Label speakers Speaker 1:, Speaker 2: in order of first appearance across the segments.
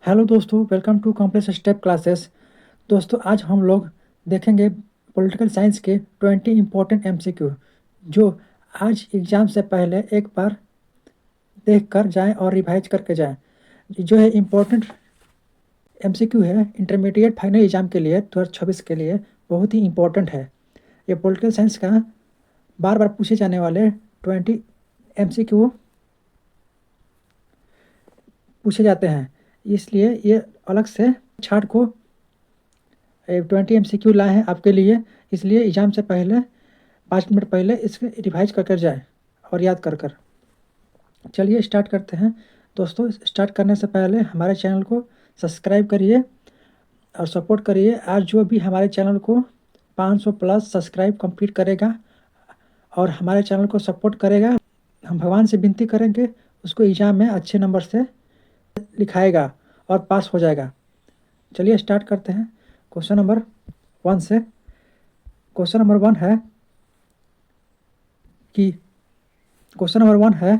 Speaker 1: Hello दोस्तों, welcome to complex step classes. दोस्तों, आज हम लोग देखेंगे पॉलिटिकल साइंस के 20 इम्पोर्टेंट एमसीक्यू जो आज एग्ज़ाम से पहले एक बार देख कर जाएँ और रिवाइज करके जाएँ। जो है इम्पोर्टेंट एमसीक्यू है इंटरमीडिएट फाइनल एग्ज़ाम के लिए 2026 के लिए बहुत ही इम्पोर्टेंट है। ये पॉलिटिकल साइंस का बार बार पूछे जाने वाले 20 एमसीक्यू पूछे जाते हैं, इसलिए ये अलग से छाट को 20 एमसीक्यू लाए हैं आपके लिए। इसलिए एग्ज़ाम से पहले 5 मिनट पहले इसके रिवाइज कर कर जाए और याद कर कर। चलिए स्टार्ट करते हैं। दोस्तों, स्टार्ट करने से पहले हमारे चैनल को सब्सक्राइब करिए और सपोर्ट करिए। आज जो भी हमारे चैनल को 500 प्लस सब्सक्राइब कंप्लीट करेगा और हमारे चैनल को सपोर्ट करेगा, हम भगवान से विनती करेंगे उसको एग्ज़ाम में अच्छे नंबर से लिखाएगा और पास हो जाएगा। चलिए स्टार्ट करते हैं क्वेश्चन नंबर 1 से। क्वेश्चन नंबर 1 है कि क्वेश्चन नंबर 1 है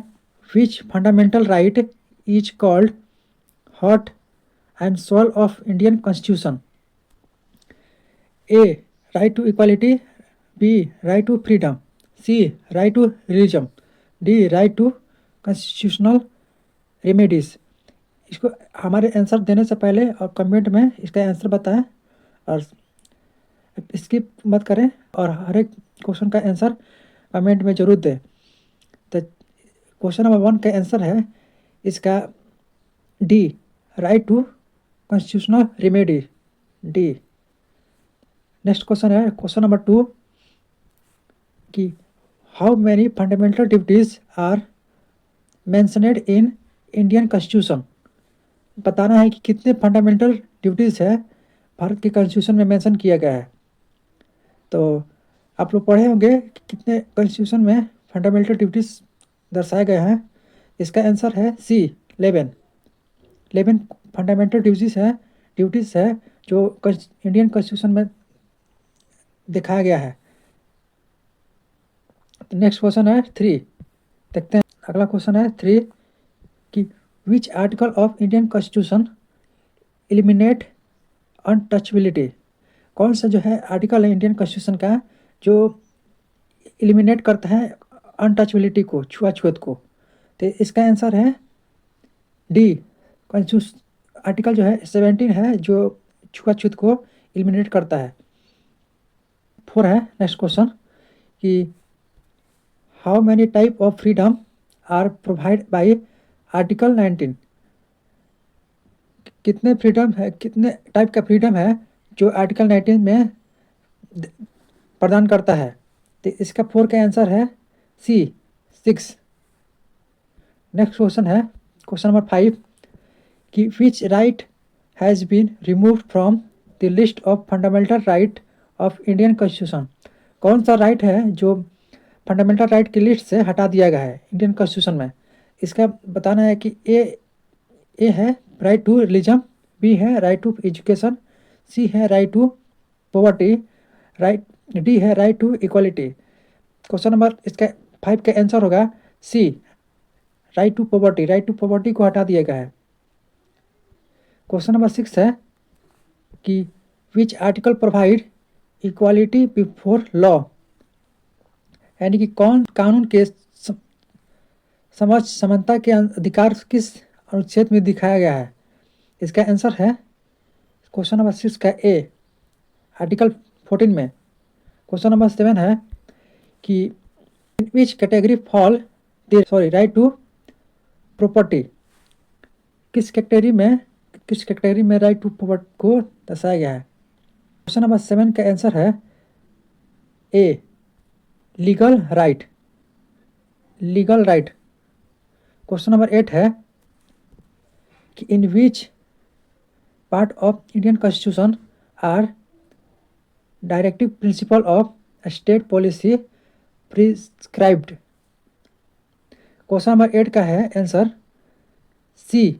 Speaker 1: which fundamental right is called heart and soul of Indian constitution? A right to equality, B right to freedom, C right to religion, D right to constitutional remedies. इसको हमारे answer देने से पहले और comment में इसका answer बताएं और स्किप मत करें और हर एक क्वेश्चन का आंसर कमेंट में ज़रूर दें। तो क्वेश्चन नंबर 1 का आंसर है इसका D, right to constitutional remedy, D. Next question है क्वेश्चन नंबर 2 कि how many fundamental duties are mentioned in Indian constitution? बताना है कि कितने फंडामेंटल ड्यूटीज़ है भारत के कॉन्स्टिट्यूशन में मेंशन किया गया है। तो आप लोग पढ़े होंगे कि कितने कॉन्स्टिट्यूशन में फंडामेंटल ड्यूटीज़ दर्शाए गए हैं। इसका आंसर है सी, 11। 11 फंडामेंटल ड्यूटीज़ है जो इंडियन कॉन्स्टिट्यूशन में दिखाया गया है। तो नेक्स्ट क्वेश्चन है 3। देखते हैं अगला क्वेश्चन है 3 कि which article of Indian constitution eliminate untouchability? कौन सा जो है आर्टिकल है इंडियन कॉन्स्टिट्यूशन का जो एलिमिनेट करता है अनटचबिलिटी को, छुआछूत को? तो इसका आंसर है डी, कॉन्स्टिट्यूशन आर्टिकल जो है 17 है जो छुआछूत को एलिमिनेट करता है। 4 है नेक्स्ट क्वेश्चन कि how many type of freedom are provide by article 19? कितने फ्रीडम है, कितने टाइप का फ्रीडम है जो आर्टिकल 19 में प्रदान करता है? तो इसका 4 का आंसर है सी, 6। नेक्स्ट क्वेश्चन है क्वेश्चन नंबर 5 कि which right has been removed from the list of fundamental right of Indian constitution? कौन सा राइट है जो फंडामेंटल राइट की लिस्ट से हटा दिया गया है इंडियन कॉन्स्टिट्यूशन में? इसका बताना है कि ए है राइट टू रिलीजन, बी है राइट टू एजुकेशन, सी है राइट टू पॉवर्टी, डी है right to equality. Question number इसका 5 का आंसर होगा C, right to poverty. Right to poverty को हटा दिया गया है। क्वेश्चन नंबर 6 है कि which article provide equality before law? यानी कि कौन कानून के समझ समानता के अधिकार किस अनुच्छेद में दिखाया गया है? इसका आंसर है क्वेश्चन नंबर 6 का ए, आर्टिकल 14 में। क्वेश्चन नंबर 7 है कि in which category fall right to property? किस कैटेगरी में राइट टू प्रॉपर्टी को दर्शाया गया है? क्वेश्चन नंबर 7 का आंसर है A, legal right. Question number 8 है कि in which part of Indian constitution are directive principle of state policy prescribed? Question number 8 का है answer C,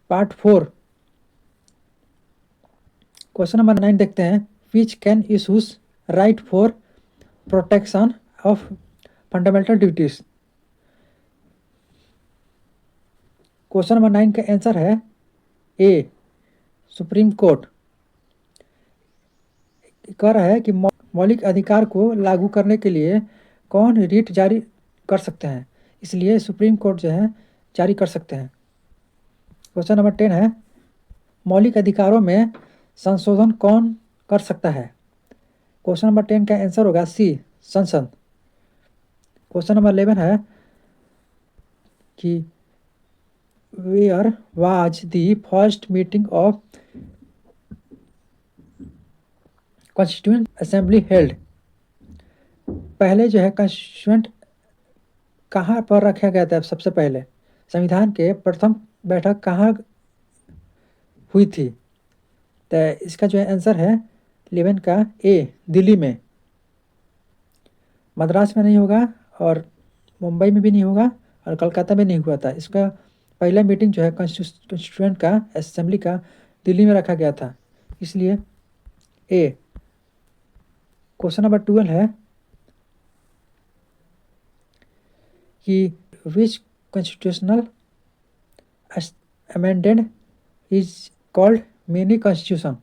Speaker 1: part 4। Question number 9 देखते हैं which can issues right for protection of fundamental duties? Question number 9 का answer है a supreme court कह रहा है कि मौलिक अधिकार को लागू करने के लिए कौन रिट जारी कर सकते हैं, इसलिए सुप्रीम कोर्ट जो है जारी कर सकते हैं। क्वेश्चन नंबर 10 है, मौलिक अधिकारों में संशोधन कौन कर सकता है? क्वेश्चन नंबर 10 का आंसर होगा सी संसद। क्वेश्चन नंबर 11 है कि where was the first meeting of constituent assembly held? पहले जो है कॉन्स्टिट्यूएंट कहाँ पर रखा गया था? सबसे पहले संविधान के प्रथम बैठक कहाँ हुई थी? तो इसका जो है आंसर है 11 का ए दिल्ली में। मद्रास में नहीं होगा और मुंबई में भी नहीं होगा और कलकत्ता में नहीं हुआ था। इसका पहला मीटिंग जो है कॉन्स्टिट्यूएंट का असेंबली का दिल्ली में रखा गया था, इसलिए ए। क्वेश्चन नंबर 12 है कि which constitutional amended is called mini constitution?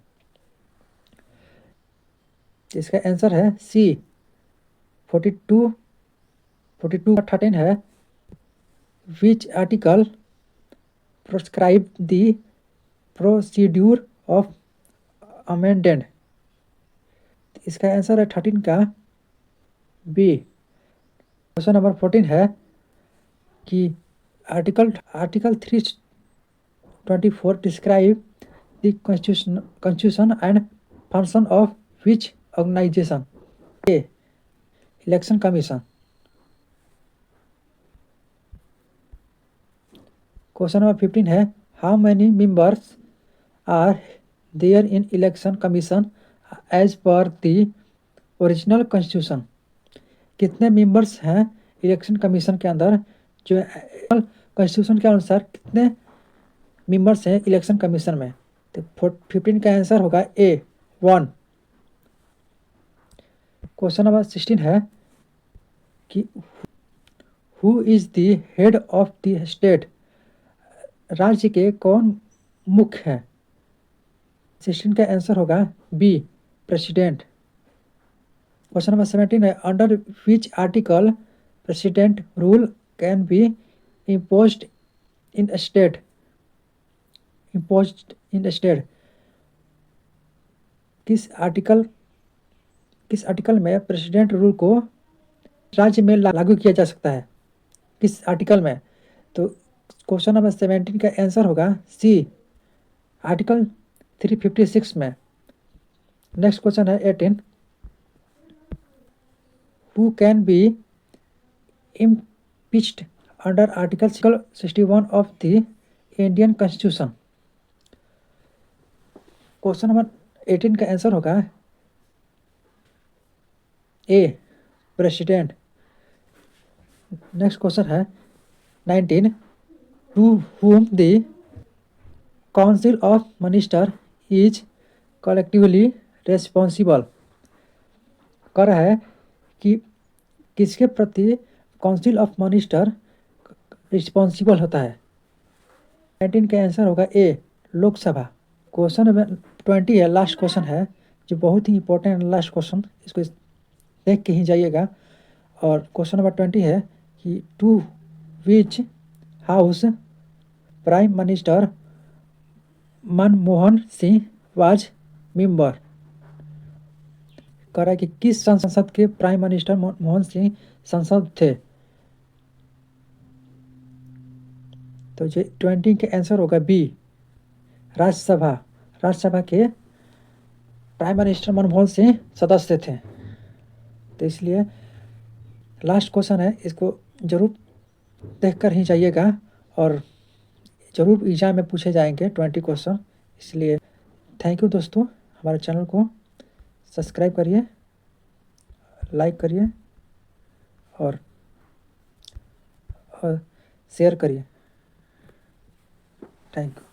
Speaker 1: इसका आंसर है सी 42 का 13 है, which article proscribe the procedure of amended? इसका आंसर है 13 का बी। क्वेश्चन नंबर 14 है कि article 324 describe the constitution and function of which organisation? A election commission. Question number 15 है, how many members are there in election commission as per the original constitution? कितने members हैं election commission के अंदर? जो constitution के अनुसार कितने members हैं इलेक्शन कमीशन में? तो 15 का आंसर होगा ए 1। क्वेश्चन नंबर 16 है कि who is the head of the state? राज्य के कौन मुख्य है? 16 का आंसर होगा बी प्रेसिडेंट। क्वेश्चन नंबर 17 है, under which article president rule can be imposed in state? किस आर्टिकल में प्रेसिडेंट रूल को राज्य में लागू किया जा सकता है? किस आर्टिकल में? तो क्वेश्चन नंबर 17 का आंसर होगा सी आर्टिकल 356 में। नेक्स्ट क्वेश्चन है 18, who can be impeached under article 61 of the Indian constitution? Question number 18 का आंसर होगा ए प्रेसिडेंट। नेक्स्ट क्वेश्चन है 19, to whom the council of minister is collectively responsible? कर रहा है कि किसके प्रति काउंसिल ऑफ मिनिस्टर रिस्पॉन्सिबल होता है? 19 का आंसर होगा ए लोकसभा। क्वेश्चन नंबर 20 है, लास्ट क्वेश्चन है जो बहुत ही इंपॉर्टेंट लास्ट क्वेश्चन, इसको देख के ही जाइएगा। और क्वेश्चन नंबर 20 है कि to which house prime minister Manmohan Singh was member? कह रहा है कि किस संसद के प्राइम मिनिस्टर मनमोहन सिंह संसद थे? तो जो 20 के आंसर होगा बी राज्यसभा के प्राइम मिनिस्टर मनमोहन सिंह सदस्य थे। तो इसलिए लास्ट क्वेश्चन है, इसको जरूर देखकर ही जाइएगा और ज़रूर एग्जाम में पूछे जाएंगे 20 क्वेश्चन। इसलिए थैंक यू दोस्तों, हमारे चैनल को सब्सक्राइब करिए, लाइक करिए और शेयर करिए। Thank you.